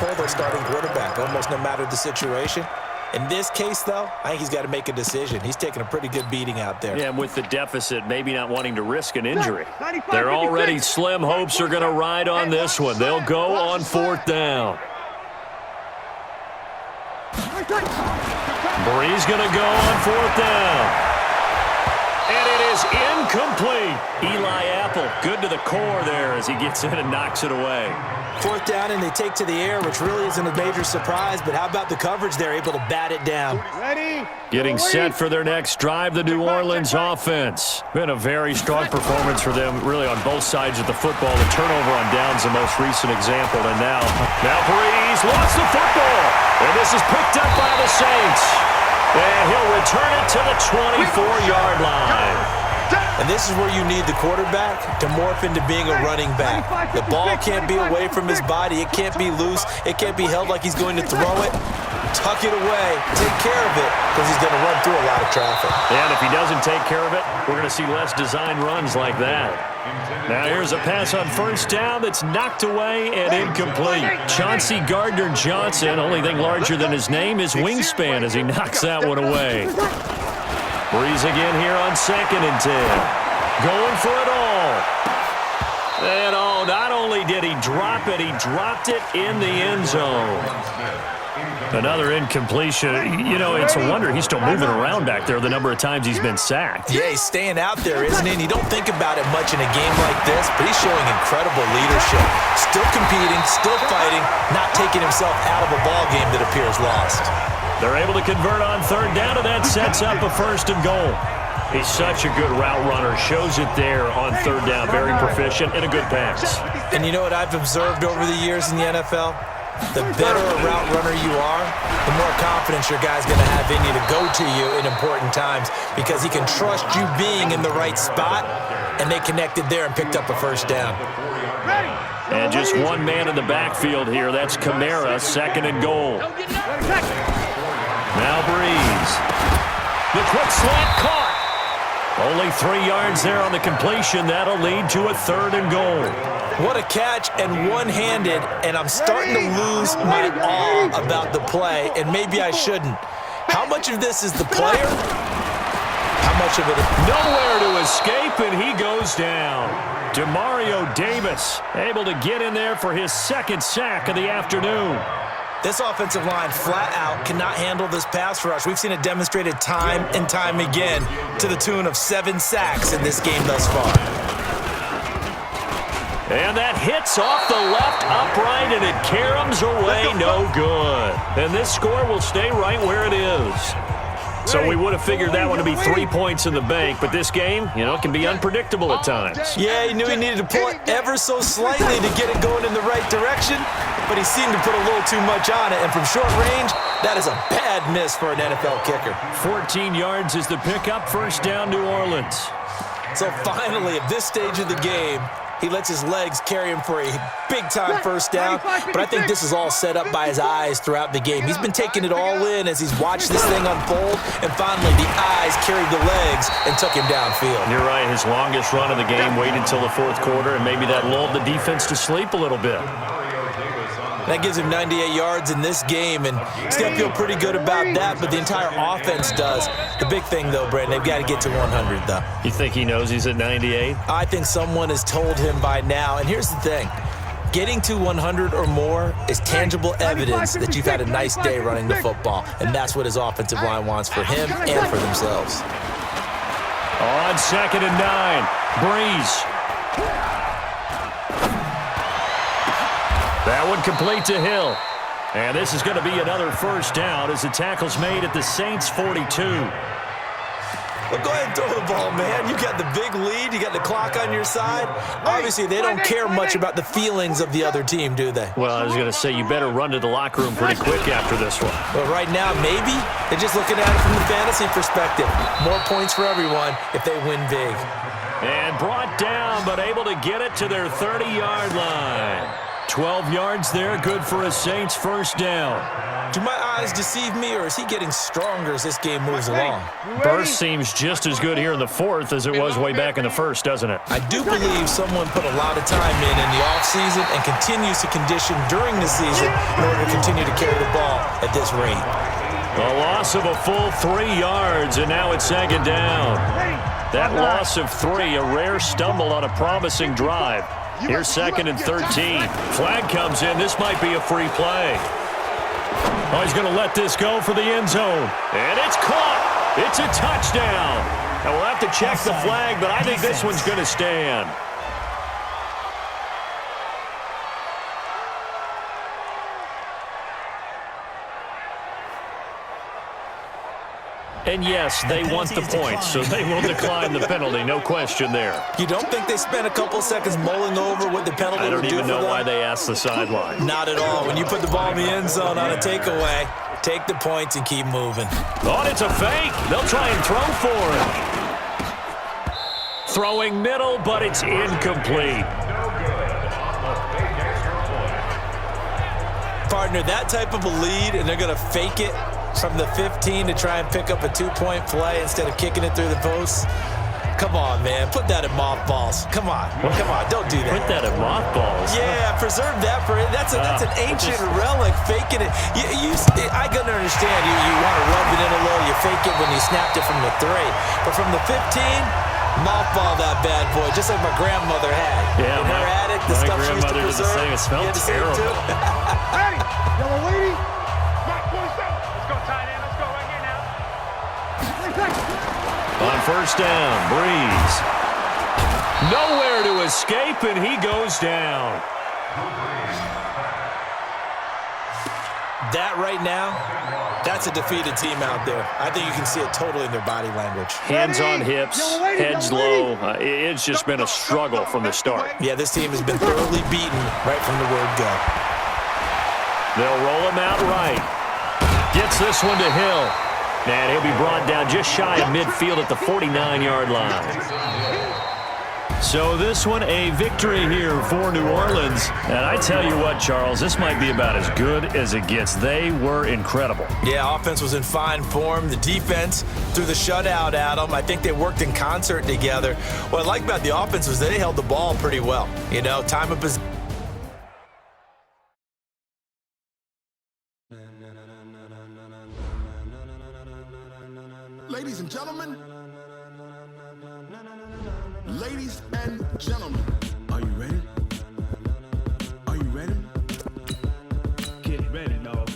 pull their starting quarterback, almost no matter the situation. In this case, though, I think he's got to make a decision. He's taking a pretty good beating out there. Yeah, and with the deficit, maybe not wanting to risk an injury. They're already slim hopes are going to ride on this one. They'll go on 4th down. Bree's going to go on 4th down. And it is incomplete. Eli Apple, good to the core there as he gets in and knocks it away. 4th down, and they take to the air, which really isn't a major surprise, but how about the coverage there, able to bat it down? Getting set for their next drive, the New Orleans offense. Been a very strong performance for them, really on both sides of the football. The turnover on downs the most recent example, and now Brees lost the football, and this is picked up by the Saints. And he'll return it to the 24-yard line. And this is where you need the quarterback to morph into being a running back. The ball can't be away from his body. It can't be loose. It can't be held like he's going to throw it. Tuck it away. Take care of it because he's going to run through a lot of traffic. And if he doesn't take care of it, we're going to see less design runs like that. Now here's a pass on 1st down that's knocked away and incomplete. Chauncey Gardner-Johnson, only thing larger than his name is wingspan as he knocks that one away. Brees again here on 2nd and 10. Going for it all. And not only did he drop it, he dropped it in the end zone. Another incompletion. You know, it's a wonder he's still moving around back there the number of times he's been sacked. Yeah, he's staying out there, isn't he? And you don't think about it much in a game like this, but he's showing incredible leadership. Still competing, still fighting, not taking himself out of a ball game that appears lost. They're able to convert on 3rd down, and that sets up a 1st and goal. He's such a good route runner. Shows it there on 3rd down. Very proficient and a good pass. And you know what I've observed over the years in the NFL? The better a route runner you are, the more confidence your guy's going to have in you to go to you in important times because he can trust you being in the right spot, and they connected there and picked up a 1st down. And just one man in the backfield here. That's Kamara, 2nd and goal. Now Brees. The quick slant caught. Only 3 yards there on the completion. That'll lead to a 3rd and goal. What a catch, and one-handed, and I'm starting to lose my awe about the play, and maybe I shouldn't. How much of this is the player? How much of it is... Nowhere to escape, and he goes down. Demario Davis able to get in there for his 2nd sack of the afternoon. This offensive line flat out cannot handle this pass rush. We've seen it demonstrated time and time again to the tune of 7 sacks in this game thus far. And that hits off the left upright, and it caroms away, no good. And this score will stay right where it is. So we would have figured that one to be 3 points in the bank, but this game, you know, can be unpredictable at times. Yeah, he knew he needed to pull it ever so slightly to get it going in the right direction, but he seemed to put a little too much on it, and from short range, that is a bad miss for an NFL kicker. 14 yards is the pickup, 1st down, New Orleans. So finally, at this stage of the game, he lets his legs carry him for a big-time 1st down, but I think this is all set up by his eyes throughout the game. He's been taking it all in as he's watched this thing unfold, and finally the eyes carried the legs and took him downfield. You're right, his longest run of the game waited until the 4th quarter, and maybe that lulled the defense to sleep a little bit. That gives him 98 yards in this game, and he's going to feel pretty good about that, but the entire offense does. The big thing, though, Brandon, they've got to get to 100, though. You think he knows he's at 98? I think someone has told him by now, and here's the thing. Getting to 100 or more is tangible evidence that you've had a nice day running the football, and that's what his offensive line wants for him and for themselves. On 2nd and 9, Brees. That one complete to Hill. And this is going to be another 1st down as the tackle's made at the Saints' 42. Well, go ahead and throw the ball, man. You got the big lead. You got the clock on your side. Obviously, they don't care much about the feelings of the other team, do they? Well, I was going to say, you better run to the locker room pretty quick after this one. But right now, maybe they're just looking at it from the fantasy perspective. More points for everyone if they win big. And brought down, but able to get it to their 30-yard line. 12 yards there, good for a Saints first down. Do my eyes deceive me, or is he getting stronger as this game moves along? Burst seems just as good here in the fourth as it was way back in the first, doesn't it? I do believe someone put a lot of time in the offseason and continues to condition during the season in order to continue to carry the ball at this rate. A loss of a full 3 yards, and now it's second down. That loss of 3, a rare stumble on a promising drive. Here's second and 13. Flag comes in. This might be a free play. Oh, he's going to let this go for the end zone. And it's caught. It's a touchdown. Now, we'll have to check the flag, but I think this one's going to stand. And yes, they want the points, so they will decline the penalty. No question there. You don't think they spent a couple seconds mulling over what the penalty would do for them? I don't even know why they asked the sideline. Not at all. When you put the ball in the end zone on a takeaway, take the points and keep moving. Oh, and it's a fake. They'll try and throw for it. Throwing middle, but it's incomplete. Partner, that type of a lead, and they're going to fake it from the 15 to try and pick up a 2-point play instead of kicking it through the post. Come on, man. Put that in mothballs. Come on. Come on. Don't do that. Put that in mothballs? Yeah, preserve that for it. That's an ancient relic. Faking it. I can understand. You want to rub it in a little. You fake it when you snapped it from the 3. But from the 15, mothball that bad boy, just like my grandmother had. Yeah, in her attic, the stuff she used to preserve. The same. It smelled terrible. Hey, yellow lady. Let's go tight end. Let's go right here now. On first down, Breeze. Nowhere to escape, and he goes down. That right now, that's a defeated team out there. I think you can see it totally in their body language. Hands on hips, heads low. It's just been a struggle from the start. Yeah, this team has been thoroughly beaten right from the word go. They'll roll him out right. Gets this one to Hill. And he'll be brought down just shy of midfield at the 49-yard line. So this one a victory here for New Orleans. And I tell you what, Charles, this might be about as good as it gets. They were incredible. Yeah, offense was in fine form. The defense threw the shutout at them. I think they worked in concert together. What I like about the offense was they held the ball pretty well. You know, time of possession. Ladies and gentlemen, are you ready? Are you ready? Get ready, dog.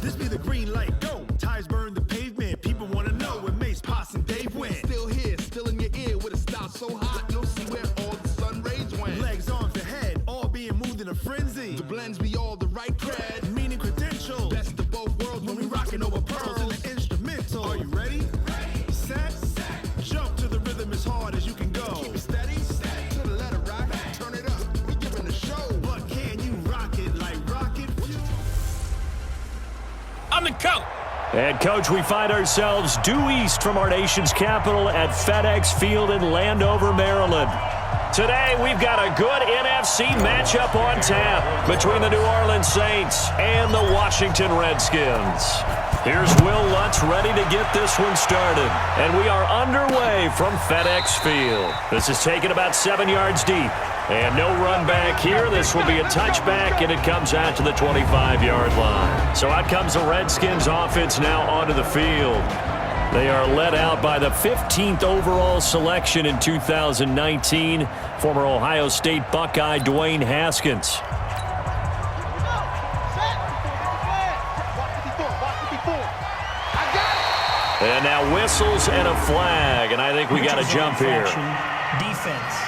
This be the green light, go. Tires burn the pavement. People want to know where Mace, Poss, and Dave went. Still here, still in your ear with a style so hot, you'll see where all the sun rays went. Legs, arms, and head, all being moved in a frenzy. The blends be all the right cred, meaning credentials. Best of both worlds when we rockin' over pearls in the instrumental. Are you ready? Set. Jump to the rhythm as hard as you can go. Keep it steady. To the letter rock. Turn it up. We giving a show. But can you rock it like rocket? I'm the coach. And, Coach, we find ourselves due east from our nation's capital at FedEx Field in Landover, Maryland. Today, we've got a good NFC matchup on tap between the New Orleans Saints and the Washington Redskins. Here's Will Lutz ready to get this one started. And we are underway from FedEx Field. This is taken about 7 yards deep. And no run back here. This will be a touchback, and it comes out to the 25-yard line. So out comes the Redskins offense now onto the field. They are led out by the 15th overall selection in 2019, former Ohio State Buckeye Dwayne Haskins. And now whistles and a flag, and I think we got a jump here. Defense.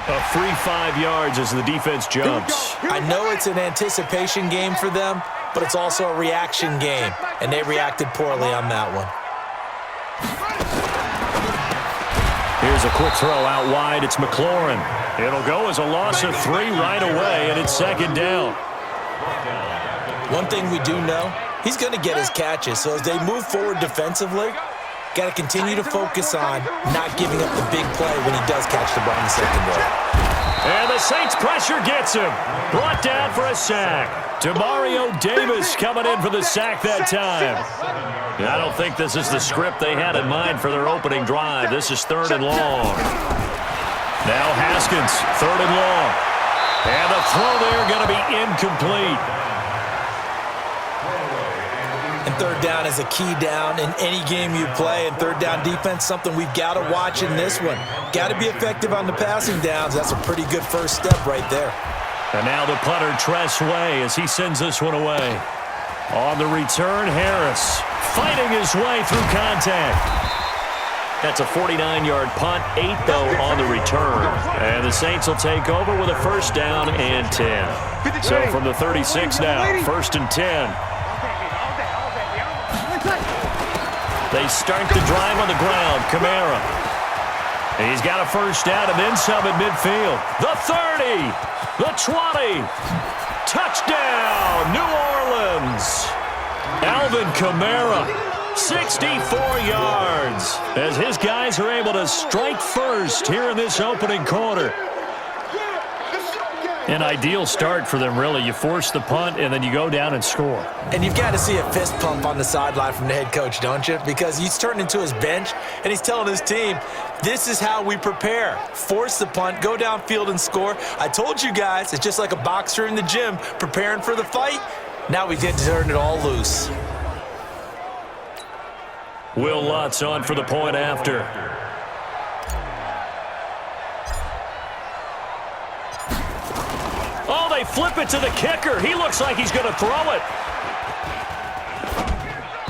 A free 5 yards as the defense jumps. I know it's an anticipation game for them, but it's also a reaction game, and they reacted poorly on that one. Here's a quick throw out wide. It's McLaurin. It'll go as a loss of 3 right away, and it's second down. One thing we do know, he's going to get his catches. So as they move forward defensively, got to continue to focus on not giving up the big play when he does catch the ball in the secondary. And the Saints pressure gets him. Brought down for a sack. Demario Davis coming in for the sack that time. I don't think this is the script they had in mind for their opening drive. This is 3rd and long. Now Haskins, 3rd and long. And the throw there going to be incomplete. And 3rd down is a key down in any game you play. And 3rd down defense, something we've got to watch in this one. Got to be effective on the passing downs. That's a pretty good first step right there. And now the punter, Tress Way, as he sends this one away. On the return, Harris fighting his way through contact. That's a 49-yard punt, 8 though on the return. And the Saints will take over with a 1st down and 10. So from the 36 now, 1st and 10. They start the drive on the ground. Kamara. He's got a 1st down and then some at midfield. The 30. The 20. Touchdown, New Orleans. Alvin Kamara, 64 yards. As his guys are able to strike first here in this opening quarter. An ideal start for them, really. You force the punt, and then you go down and score. And you've got to see a fist pump on the sideline from the head coach, don't you? Because he's turned into his bench, and he's telling his team, this is how we prepare. Force the punt, go downfield and score. I told you guys, it's just like a boxer in the gym preparing for the fight. Now we get to turn it all loose. Will Lutz on for the point after. Oh, they flip it to the kicker. He looks like he's going to throw it.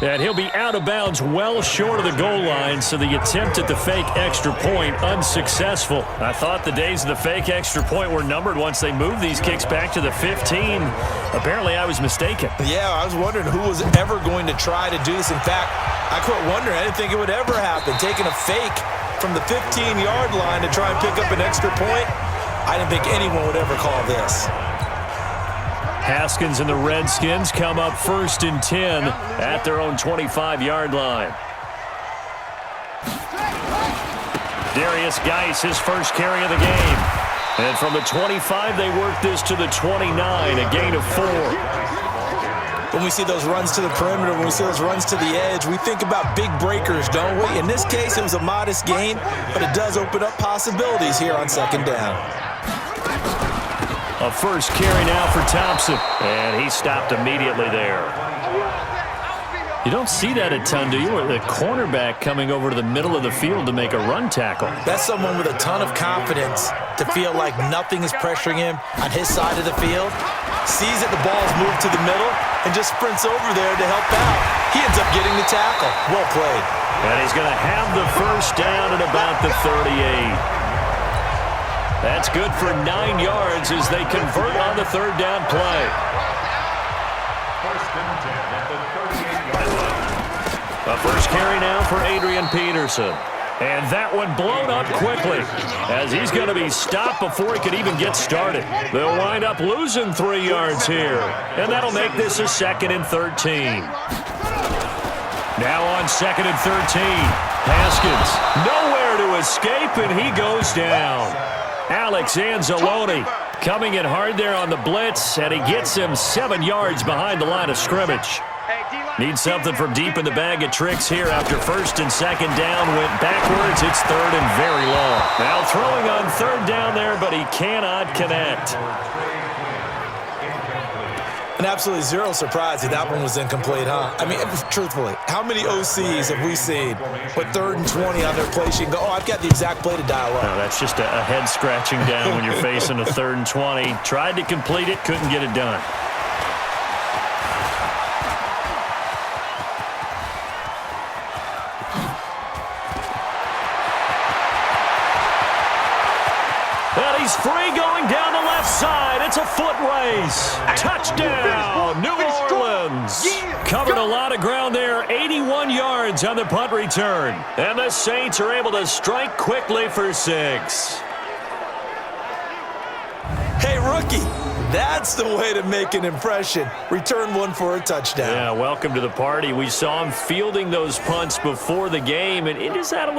And he'll be out of bounds well short of the goal line, so the attempt at the fake extra point unsuccessful. I thought the days of the fake extra point were numbered once they moved these kicks back to the 15. Apparently, I was mistaken. Yeah, I was wondering who was ever going to try to do this. In fact, I quit wondering. I didn't think it would ever happen. Taking a fake from the 15-yard line to try and pick up an extra point, I didn't think anyone would ever call this. Haskins and the Redskins come up 1st and 10 at their own 25-yard line. Darius Geis, his first carry of the game. And from the 25, they work this to the 29, a gain of 4. When we see those runs to the perimeter, when we see those runs to the edge, we think about big breakers, don't we? In this case, it was a modest gain, but it does open up possibilities here on 2nd down. A first carry now for Thompson, and he stopped immediately there. You don't see that a ton, do you? The cornerback coming over to the middle of the field to make a run tackle. That's someone with a ton of confidence to feel like nothing is pressuring him on his side of the field. Sees that the ball's moved to the middle and just sprints over there to help out. He ends up getting the tackle. Well played. And he's going to have the 1st down at about the 38. That's good for 9 yards as they convert on the 3rd down play. A first carry now for Adrian Peterson. And that one blown up quickly as he's going to be stopped before he could even get started. They'll wind up losing 3 yards here. And that'll make this a 2nd and 13. Now on 2nd and 13. Haskins nowhere to escape, and he goes down. Alex Anzalone coming in hard there on the blitz, and he gets him 7 yards behind the line of scrimmage. Needs something from deep in the bag of tricks here after 1st and 2nd down. Went backwards. It's 3rd and very long. Now throwing on 3rd down there, but he cannot connect. And absolutely zero surprise that that one was incomplete, huh? I mean, truthfully, how many OCs have we seen with 3rd and 20 on their play sheet and go, oh, I've got the exact play to dial up? No, that's just a head scratching down when you're facing a 3rd and 20. Tried to complete it, couldn't get it done. He's free going down the left side. It's a foot race. Touchdown, New Orleans. Covered a lot of ground there. 81 yards on the punt return. And the Saints are able to strike quickly for 6. Hey, rookie, that's the way to make an impression. Return one for a touchdown. Yeah, welcome to the party. We saw him fielding those punts before the game, and it just had a little